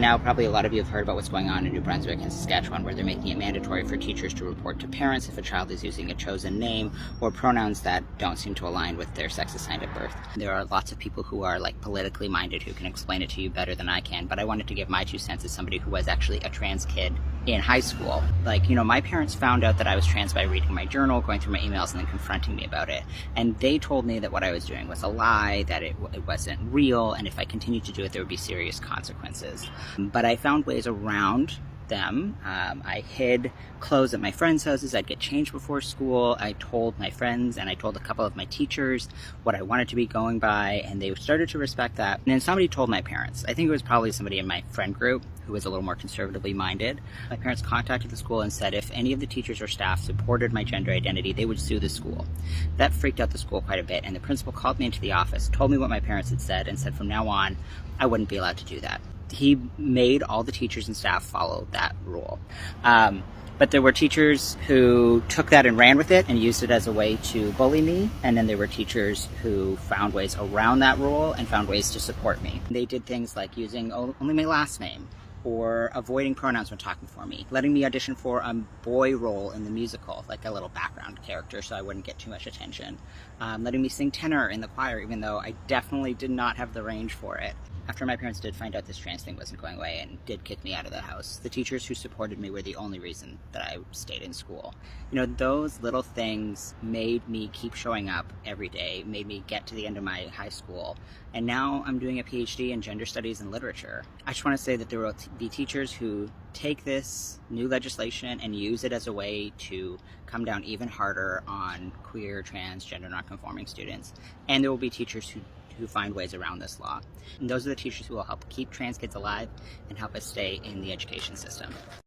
Now, probably a lot of you have heard about what's going on in New Brunswick and Saskatchewan, where they're making it mandatory for teachers to report to parents if a child is using a chosen name or pronouns that don't seem to align with their sex assigned at birth. There are lots of people who are politically minded who can explain it to you better than I can, but I wanted to give my 2 cents as somebody who was actually a trans kid in high school. My parents found out that I was trans by reading my journal, going through my emails, and then confronting me about it. And they told me that what I was doing was a lie, that it wasn't real, and if I continued to do it, there would be serious consequences. But I found ways around them. I hid clothes at my friends' houses. I'd get changed before school. I told my friends and I told a couple of my teachers what I wanted to be going by, and they started to respect that. And then somebody told my parents. I think it was probably somebody in my friend group who was a little more conservatively minded. My parents contacted the school and said if any of the teachers or staff supported my gender identity, they would sue the school. That freaked out the school quite a bit, and the principal called me into the office, told me what my parents had said, and said from now on, I wouldn't be allowed to do that. He made all the teachers and staff follow that rule. But there were teachers who took that and ran with it and used it as a way to bully me. And then there were teachers who found ways around that rule and found ways to support me. They did things like using only my last name, or avoiding pronouns when talking for me, letting me audition for a boy role in the musical, like a little background character so I wouldn't get too much attention, letting me sing tenor in the choir, even though I definitely did not have the range for it. After my parents did find out this trans thing wasn't going away and did kick me out of the house, the teachers who supported me were the only reason that I stayed in school. Those little things made me keep showing up every day, made me get to the end of my high school, and now I'm doing a PhD in gender studies and literature. I just want to say that there will be teachers who take this new legislation and use it as a way to come down even harder on queer, trans, gender nonconforming students, and there will be teachers who find ways around this law. And those are the teachers who will help keep trans kids alive and help us stay in the education system.